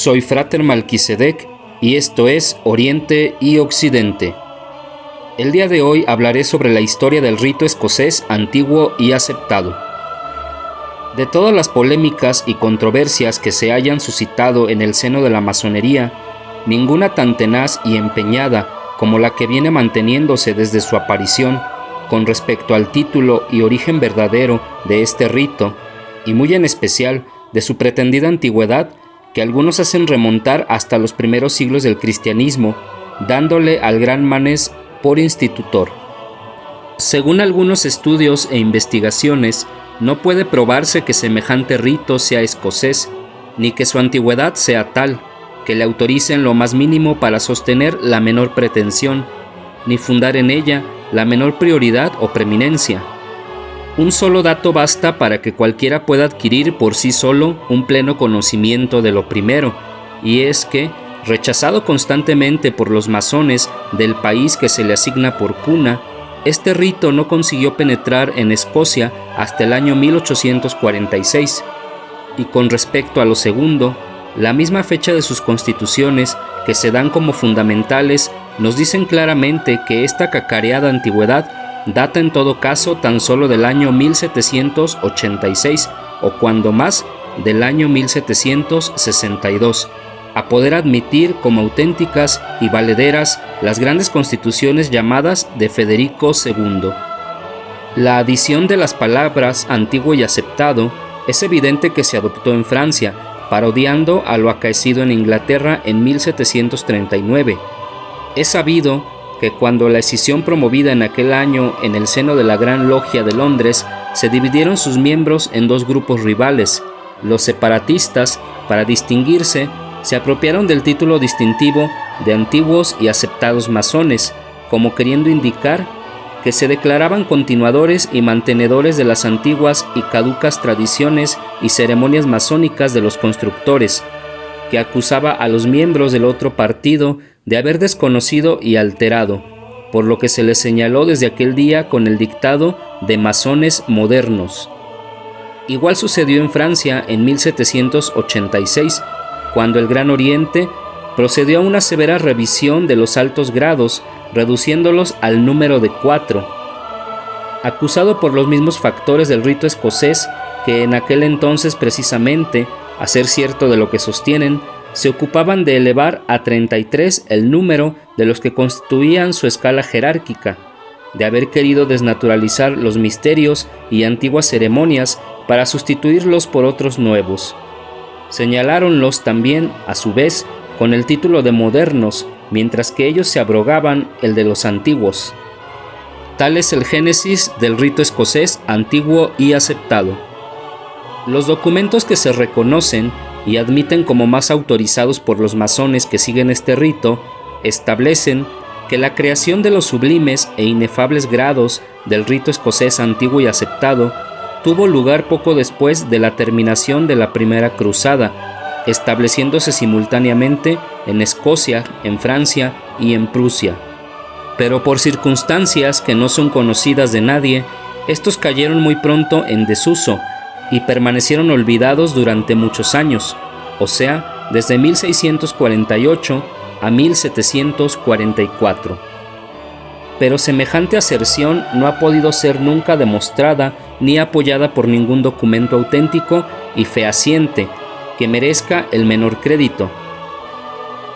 Soy Frater Malquisedec y esto es Oriente y Occidente. El día de hoy hablaré sobre la historia del rito escocés antiguo y aceptado. De todas las polémicas y controversias que se hayan suscitado en el seno de la masonería, ninguna tan tenaz y empeñada como la que viene manteniéndose desde su aparición con respecto al título y origen verdadero de este rito, y muy en especial de su pretendida antigüedad, que algunos hacen remontar hasta los primeros siglos del cristianismo, dándole al gran Manés por institutor. Según algunos estudios e investigaciones, no puede probarse que semejante rito sea escocés, ni que su antigüedad sea tal, que le autoricen lo más mínimo para sostener la menor pretensión, ni fundar en ella la menor prioridad o preeminencia. Un solo dato basta para que cualquiera pueda adquirir por sí solo un pleno conocimiento de lo primero, y es que, rechazado constantemente por los masones del país que se le asigna por cuna, este rito no consiguió penetrar en Escocia hasta el año 1846, y con respecto a lo segundo, la misma fecha de sus constituciones, que se dan como fundamentales, nos dicen claramente que esta cacareada antigüedad data en todo caso tan solo del año 1786 o cuando más del año 1762, a poder admitir como auténticas y valederas las grandes constituciones llamadas de Federico II. La adición de las palabras antiguo y aceptado es evidente que se adoptó en Francia, parodiando a lo acaecido en Inglaterra en 1739. Es sabido que cuando la escisión promovida en aquel año en el seno de la Gran Logia de Londres, se dividieron sus miembros en dos grupos rivales. Los separatistas, para distinguirse, se apropiaron del título distintivo de antiguos y aceptados masones, como queriendo indicar que se declaraban continuadores y mantenedores de las antiguas y caducas tradiciones y ceremonias masónicas de los constructores, que acusaba a los miembros del otro partido de haber desconocido y alterado, por lo que se les señaló desde aquel día con el dictado de masones modernos. Igual sucedió en Francia en 1786, cuando el Gran Oriente procedió a una severa revisión de los altos grados, reduciéndolos al número de 4. Acusado por los mismos factores del rito escocés, que en aquel entonces precisamente, a ser cierto de lo que sostienen, se ocupaban de elevar a 33 el número de los que constituían su escala jerárquica, de haber querido desnaturalizar los misterios y antiguas ceremonias para sustituirlos por otros nuevos. Señaláronlos también, a su vez, con el título de modernos, mientras que ellos se abrogaban el de los antiguos. Tal es el génesis del rito escocés antiguo y aceptado. Los documentos que se reconocen y admiten como más autorizados por los masones que siguen este rito, establecen que la creación de los sublimes e inefables grados del rito escocés antiguo y aceptado tuvo lugar poco después de la terminación de la Primera Cruzada, estableciéndose simultáneamente en Escocia, en Francia y en Prusia. Pero por circunstancias que no son conocidas de nadie, estos cayeron muy pronto en desuso y permanecieron olvidados durante muchos años, o sea, desde 1648 a 1744. Pero semejante aserción no ha podido ser nunca demostrada ni apoyada por ningún documento auténtico y fehaciente que merezca el menor crédito.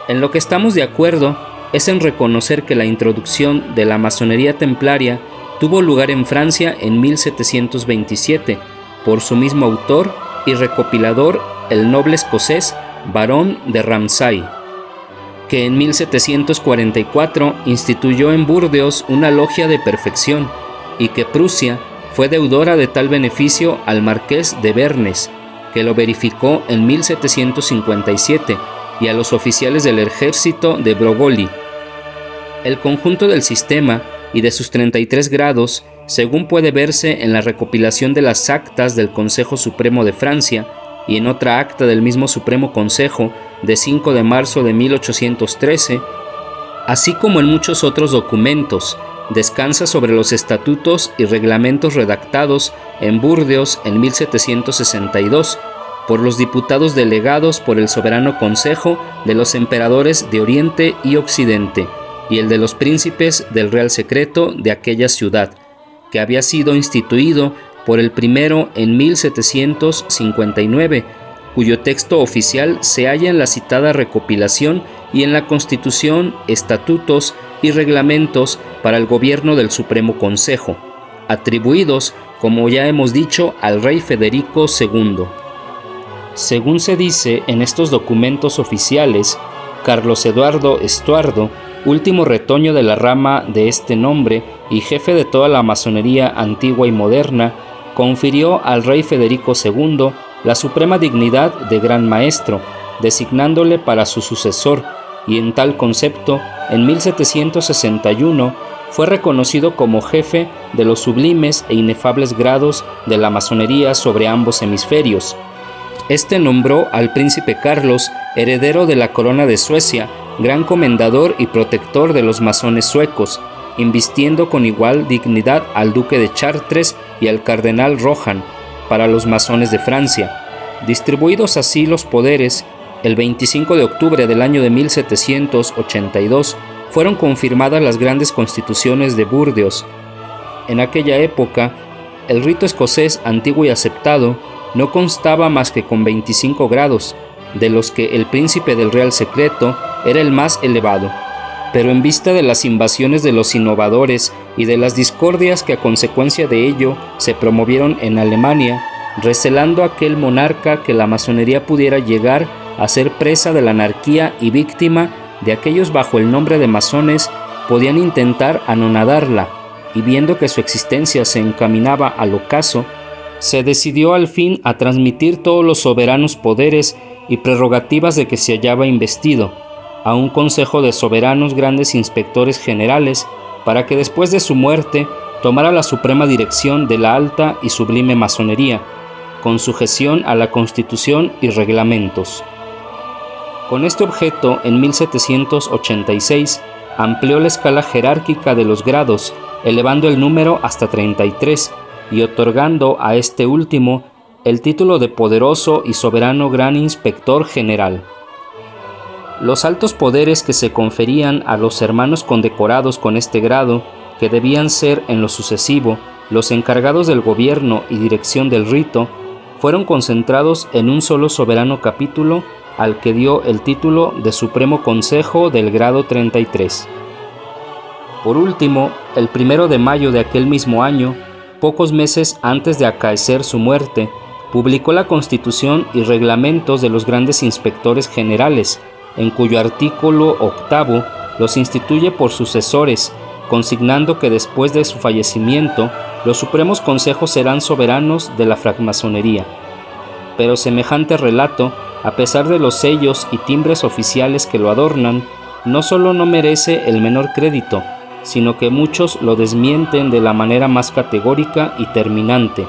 En lo que estamos de acuerdo es en reconocer que la introducción de la masonería templaria tuvo lugar en Francia en 1727, por su mismo autor y recopilador, el noble escocés Barón de Ramsay, que en 1744 instituyó en Burdeos una logia de perfección, y que Prusia fue deudora de tal beneficio al marqués de Vernes, que lo verificó en 1757, y a los oficiales del ejército de Broglie. El conjunto del sistema y de sus 33 grados, según puede verse en la recopilación de las actas del Consejo Supremo de Francia y en otra acta del mismo Supremo Consejo de 5 de marzo de 1813, así como en muchos otros documentos, descansa sobre los estatutos y reglamentos redactados en Burdeos en 1762 por los diputados delegados por el soberano consejo de los emperadores de Oriente y Occidente, y el de los príncipes del Real Secreto de aquella ciudad, que había sido instituido por el primero en 1759, cuyo texto oficial se halla en la citada recopilación y en la Constitución, estatutos y reglamentos para el gobierno del Supremo Consejo, atribuidos, como ya hemos dicho, al rey Federico II. Según se dice en estos documentos oficiales, Carlos Eduardo Estuardo, último retoño de la rama de este nombre y jefe de toda la masonería antigua y moderna, confirió al rey Federico II la suprema dignidad de Gran Maestro, designándole para su sucesor, y en tal concepto, en 1761, fue reconocido como jefe de los sublimes e inefables grados de la masonería sobre ambos hemisferios. Este nombró al príncipe Carlos, heredero de la corona de Suecia, gran comendador y protector de los masones suecos, invistiendo con igual dignidad al duque de Chartres y al cardenal Rohan para los masones de Francia. Distribuidos así los poderes, el 25 de octubre del año de 1782 fueron confirmadas las grandes constituciones de Burdeos. En aquella época, el rito escocés antiguo y aceptado no constaba más que con 25 grados, de los que el príncipe del Real Secreto era el más elevado. Pero en vista de las invasiones de los innovadores y de las discordias que a consecuencia de ello se promovieron en Alemania, recelando aquel monarca que la masonería pudiera llegar a ser presa de la anarquía y víctima de aquellos bajo el nombre de masones podían intentar anonadarla, y viendo que su existencia se encaminaba al ocaso, se decidió al fin a transmitir todos los soberanos poderes y prerrogativas de que se hallaba investido a un consejo de soberanos grandes inspectores generales, para que después de su muerte tomara la suprema dirección de la alta y sublime masonería, con sujeción a la Constitución y reglamentos. Con este objeto, en 1786, amplió la escala jerárquica de los grados, elevando el número hasta 33, y otorgando a este último el título de poderoso y soberano gran inspector general. Los altos poderes que se conferían a los hermanos condecorados con este grado, que debían ser en lo sucesivo los encargados del gobierno y dirección del rito, fueron concentrados en un solo soberano capítulo al que dio el título de Supremo Consejo del grado 33. Por último, el 1 de mayo de aquel mismo año, pocos meses antes de acaecer su muerte, publicó la Constitución y reglamentos de los grandes inspectores generales, en cuyo artículo 8 los instituye por sucesores, consignando que después de su fallecimiento, los supremos consejos serán soberanos de la francmasonería. Pero semejante relato, a pesar de los sellos y timbres oficiales que lo adornan, no solo no merece el menor crédito, sino que muchos lo desmienten de la manera más categórica y terminante,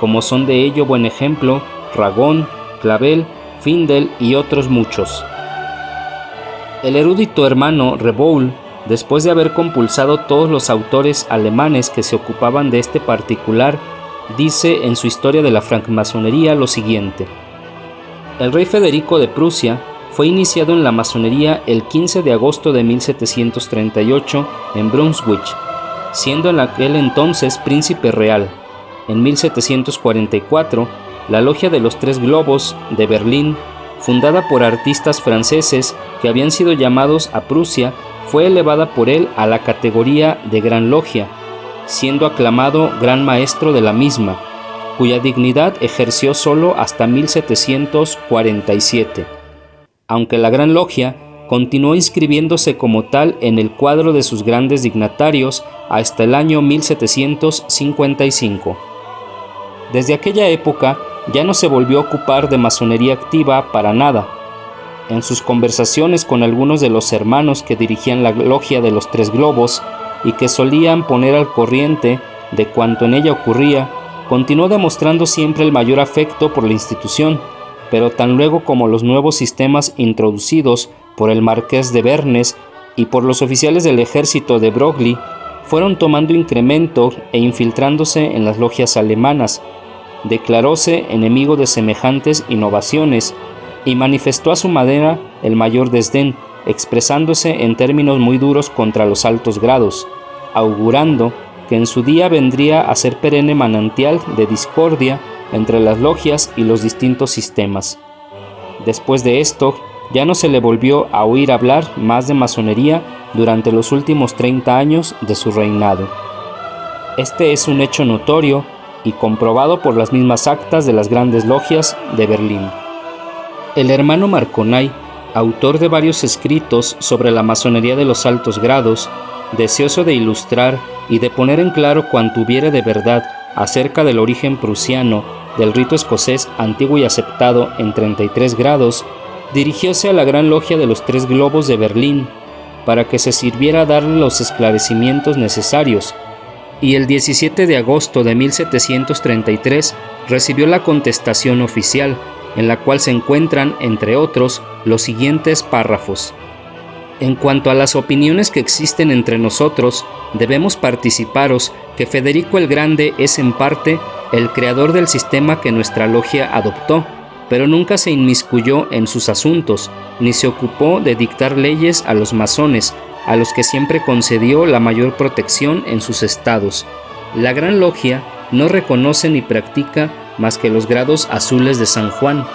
como son de ello buen ejemplo Ragón, Clavel, Findel y otros muchos. El erudito hermano Reboul, después de haber compulsado todos los autores alemanes que se ocupaban de este particular, dice en su historia de la francmasonería lo siguiente: el rey Federico de Prusia fue iniciado en la masonería el 15 de agosto de 1738 en Brunswick, siendo en aquel entonces príncipe real. En 1744, la Logia de los Tres Globos de Berlín, fundada por artistas franceses que habían sido llamados a Prusia, fue elevada por él a la categoría de Gran Logia, siendo aclamado Gran Maestro de la misma, cuya dignidad ejerció solo hasta 1747, aunque la Gran Logia continuó inscribiéndose como tal en el cuadro de sus grandes dignatarios hasta el año 1755. Desde aquella época ya no se volvió a ocupar de masonería activa para nada. En sus conversaciones con algunos de los hermanos que dirigían la Logia de los Tres Globos y que solían poner al corriente de cuanto en ella ocurría, continuó demostrando siempre el mayor afecto por la institución, pero tan luego como los nuevos sistemas introducidos por el marqués de Vernes y por los oficiales del ejército de Broglie fueron tomando incremento e infiltrándose en las logias alemanas, declaróse enemigo de semejantes innovaciones y manifestó a su manera el mayor desdén, expresándose en términos muy duros contra los altos grados, augurando que en su día vendría a ser perenne manantial de discordia entre las logias y los distintos sistemas. Después de esto, ya no se le volvió a oír hablar más de masonería durante los últimos 30 años de su reinado. Este es un hecho notorio y comprobado por las mismas actas de las grandes logias de Berlín. El hermano Marconay, autor de varios escritos sobre la masonería de los altos grados, deseoso de ilustrar y de poner en claro cuanto hubiere de verdad acerca del origen prusiano del rito escocés antiguo y aceptado en 33 grados, dirigióse a la Gran Logia de los Tres Globos de Berlín para que se sirviera a darle los esclarecimientos necesarios, y el 17 de agosto de 1733 recibió la contestación oficial, en la cual se encuentran, entre otros, los siguientes párrafos. En cuanto a las opiniones que existen entre nosotros, debemos participaros que Federico el Grande es en parte el creador del sistema que nuestra logia adoptó, pero nunca se inmiscuyó en sus asuntos, ni se ocupó de dictar leyes a los masones, a los que siempre concedió la mayor protección en sus estados. La Gran Logia no reconoce ni practica más que los grados azules de San Juan.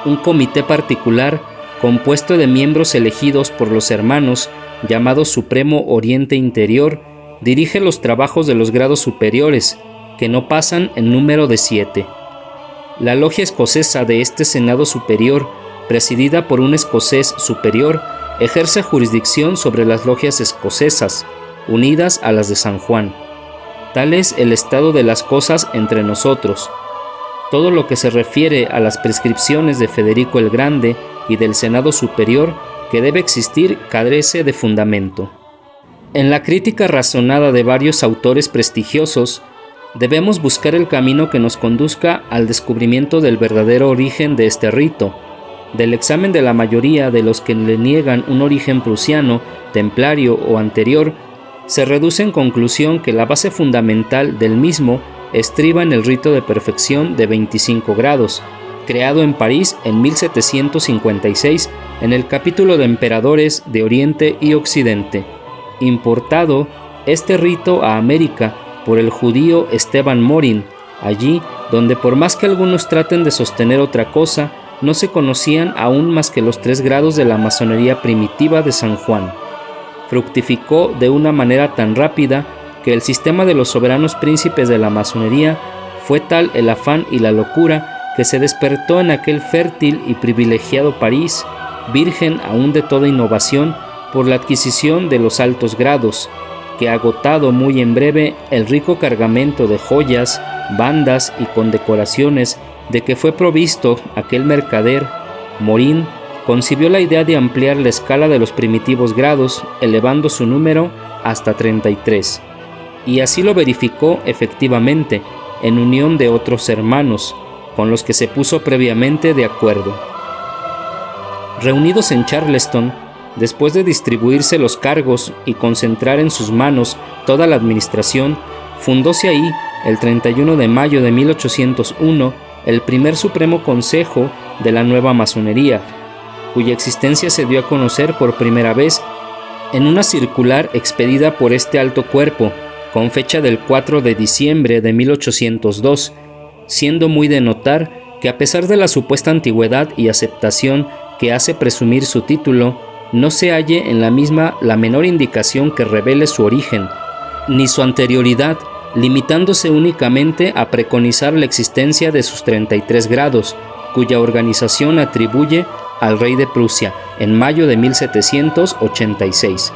Un comité particular, compuesto de miembros elegidos por los hermanos, llamado Supremo Oriente Interior, dirige los trabajos de los grados superiores, que no pasan en número de 7. La logia escocesa de este Senado Superior, presidida por un escocés superior, ejerce jurisdicción sobre las logias escocesas, unidas a las de San Juan. Tal es el estado de las cosas entre nosotros. Todo lo que se refiere a las prescripciones de Federico el Grande y del Senado Superior que debe existir carece de fundamento. En la crítica razonada de varios autores prestigiosos, debemos buscar el camino que nos conduzca al descubrimiento del verdadero origen de este rito. Del examen de la mayoría de los que le niegan un origen prusiano, templario o anterior, se reduce en conclusión que la base fundamental del mismo estriba en el rito de perfección de 25 grados, creado en París en 1756 en el capítulo de emperadores de Oriente y Occidente, importado este rito a América por el judío Esteban Morin, allí donde por más que algunos traten de sostener otra cosa, no se conocían aún más que los 3 grados de la masonería primitiva de San Juan. Fructificó de una manera tan rápida que el sistema de los soberanos príncipes de la masonería fue tal el afán y la locura que se despertó en aquel fértil y privilegiado París, virgen aún de toda innovación, por la adquisición de los altos grados, que agotado muy en breve el rico cargamento de joyas, bandas y condecoraciones de que fue provisto aquel mercader, Morin concibió la idea de ampliar la escala de los primitivos grados, elevando su número hasta 33. Y así lo verificó efectivamente, en unión de otros hermanos, con los que se puso previamente de acuerdo. Reunidos en Charleston, después de distribuirse los cargos y concentrar en sus manos toda la administración, fundóse ahí, el 31 de mayo de 1801, el primer Supremo Consejo de la nueva masonería, cuya existencia se dio a conocer por primera vez en una circular expedida por este alto cuerpo, con fecha del 4 de diciembre de 1802, siendo muy de notar que a pesar de la supuesta antigüedad y aceptación que hace presumir su título, no se halle en la misma la menor indicación que revele su origen, ni su anterioridad, limitándose únicamente a preconizar la existencia de sus 33 grados, cuya organización atribuye al rey de Prusia en mayo de 1786.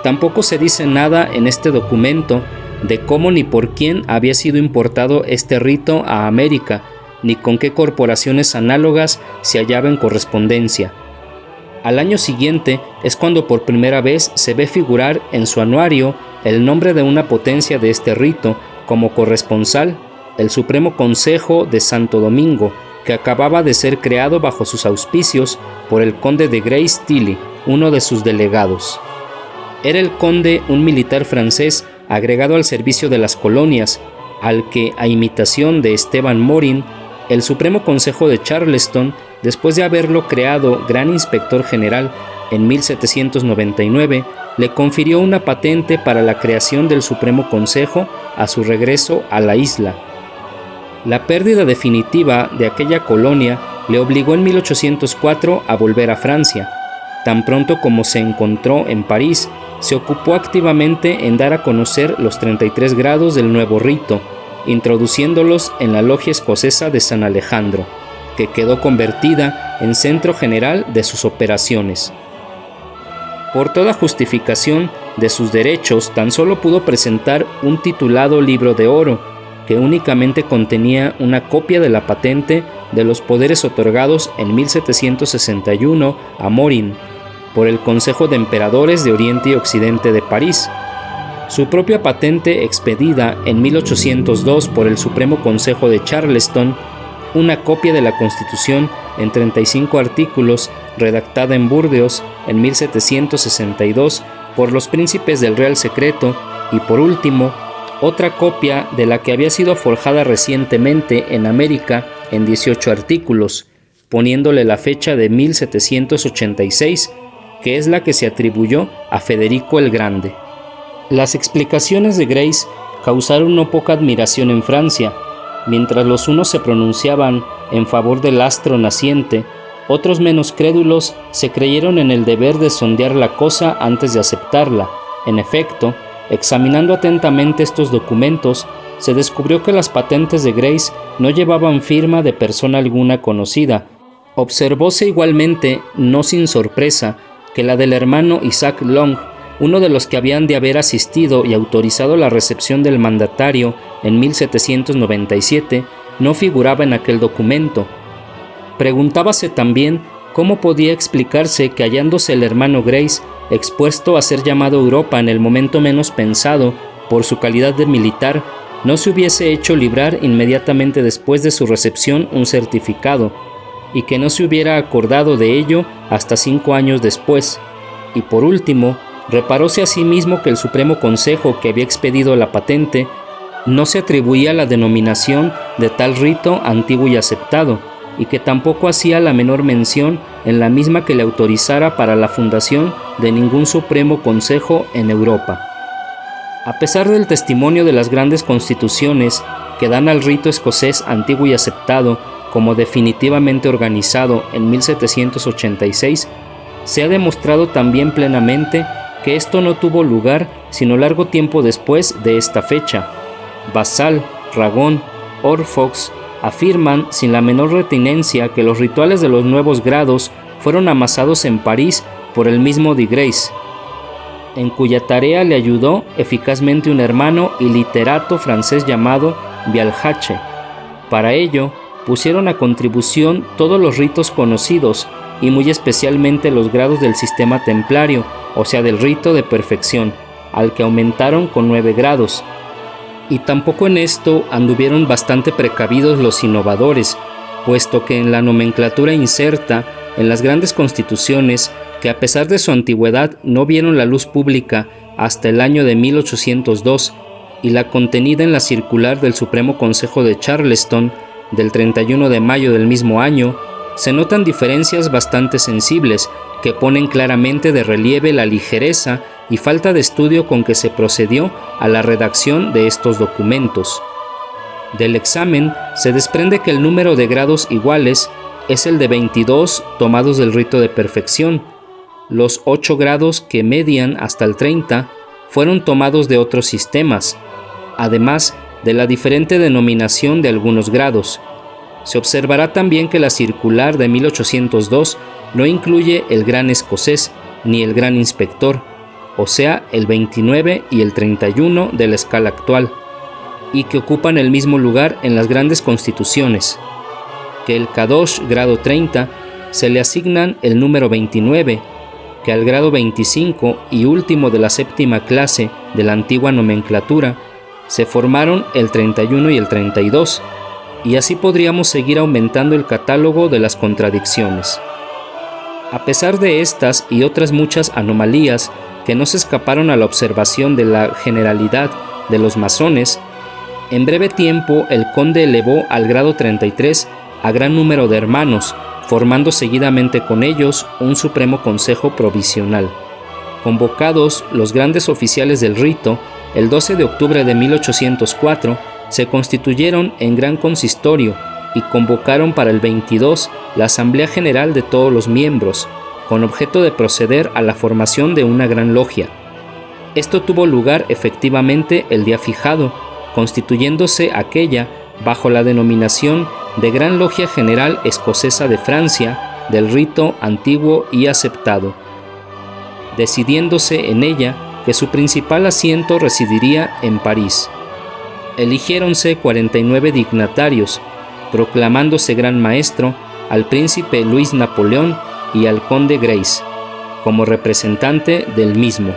Tampoco se dice nada en este documento de cómo ni por quién había sido importado este rito a América, ni con qué corporaciones análogas se hallaba en correspondencia. Al año siguiente es cuando por primera vez se ve figurar en su anuario el nombre de una potencia de este rito como corresponsal, el Supremo Consejo de Santo Domingo, que acababa de ser creado bajo sus auspicios por el conde de Grace Tilly, uno de sus delegados. Era el conde un militar francés agregado al servicio de las colonias, al que, a imitación de Esteban Morin, el Supremo Consejo de Charleston, después de haberlo creado Gran Inspector General en 1799, le confirió una patente para la creación del Supremo Consejo a su regreso a la isla. La pérdida definitiva de aquella colonia le obligó en 1804 a volver a Francia. Tan pronto como se encontró en París, se ocupó activamente en dar a conocer los 33 grados del nuevo rito, introduciéndolos en la logia escocesa de San Alejandro, que quedó convertida en centro general de sus operaciones. Por toda justificación de sus derechos, tan solo pudo presentar un titulado libro de oro, que únicamente contenía una copia de la patente de los poderes otorgados en 1761 a Morin por el Consejo de Emperadores de Oriente y Occidente de París. Su propia patente expedida en 1802 por el Supremo Consejo de Charleston, una copia de la Constitución en 35 artículos redactada en Burdeos en 1762 por los príncipes del Real Secreto, y por último, otra copia de la que había sido forjada recientemente en América en 18 artículos, poniéndole la fecha de 1786, que es la que se atribuyó a Federico el Grande. Las explicaciones de Grace causaron no poca admiración en Francia. Mientras los unos se pronunciaban en favor del astro naciente, otros menos crédulos se creyeron en el deber de sondear la cosa antes de aceptarla. En efecto, examinando atentamente estos documentos, se descubrió que las patentes de Grace no llevaban firma de persona alguna conocida. Observóse igualmente, no sin sorpresa, que la del hermano Isaac Long, uno de los que habían de haber asistido y autorizado la recepción del mandatario en 1797, no figuraba en aquel documento. Preguntábase también cómo podía explicarse que, hallándose el hermano Grace expuesto a ser llamado a Europa en el momento menos pensado por su calidad de militar, no se hubiese hecho librar inmediatamente después de su recepción un certificado, y que no se hubiera acordado de ello hasta 5 años después. Y por último, reparóse asimismo que el Supremo Consejo que había expedido la patente no se atribuía la denominación de tal rito antiguo y aceptado, y que tampoco hacía la menor mención en la misma que le autorizara para la fundación de ningún Supremo Consejo en Europa. A pesar del testimonio de las grandes constituciones que dan al rito escocés antiguo y aceptado como definitivamente organizado en 1786, se ha demostrado también plenamente que esto no tuvo lugar sino largo tiempo después de esta fecha. Vassal, Ragón, Orfox afirman sin la menor retinencia que los rituales de los nuevos grados fueron amasados en París por el mismo de Grace, en cuya tarea le ayudó eficazmente un hermano y literato francés llamado Vialhache. Para ello, pusieron a contribución todos los ritos conocidos y muy especialmente los grados del sistema templario, o sea del rito de perfección, al que aumentaron con 9 grados. Y tampoco en esto anduvieron bastante precavidos los innovadores, puesto que en la nomenclatura inserta en las grandes constituciones, que a pesar de su antigüedad no vieron la luz pública hasta el año de 1802, y la contenida en la circular del Supremo Consejo de Charleston del 31 de mayo del mismo año, se notan diferencias bastante sensibles que ponen claramente de relieve la ligereza y falta de estudio con que se procedió a la redacción de estos documentos. Del examen se desprende que el número de grados iguales es el de 22 tomados del rito de perfección. Los 8 grados que median hasta el 30 fueron tomados de otros sistemas, además de la diferente denominación de algunos grados. Se observará también que la circular de 1802 no incluye el Gran Escocés ni el Gran Inspector, o sea, el 29 y el 31 de la escala actual, y que ocupan el mismo lugar en las grandes constituciones. Que el Kadosh grado 30 se le asignan el número 29, que al grado 25 y último de la séptima clase de la antigua nomenclatura se formaron el 31 y el 32, y así podríamos seguir aumentando el catálogo de las contradicciones. A pesar de estas y otras muchas anomalías que no se escaparon a la observación de la generalidad de los masones, En breve tiempo, el conde elevó al grado 33 a gran número de hermanos, formando seguidamente con ellos un supremo consejo provisional. Convocados los grandes oficiales del rito, el 12 de octubre de 1804 se constituyeron en gran consistorio y convocaron para el 22 la Asamblea General de todos los miembros, con objeto de proceder a la formación de una gran logia. Esto tuvo lugar efectivamente el día fijado, constituyéndose aquella bajo la denominación de Gran Logia General Escocesa de Francia, del rito antiguo y aceptado, decidiéndose en ella que su principal asiento residiría en París. Eligiéronse 49 dignatarios, proclamándose gran maestro al príncipe Luis Napoleón y al conde Grace, como representante del mismo.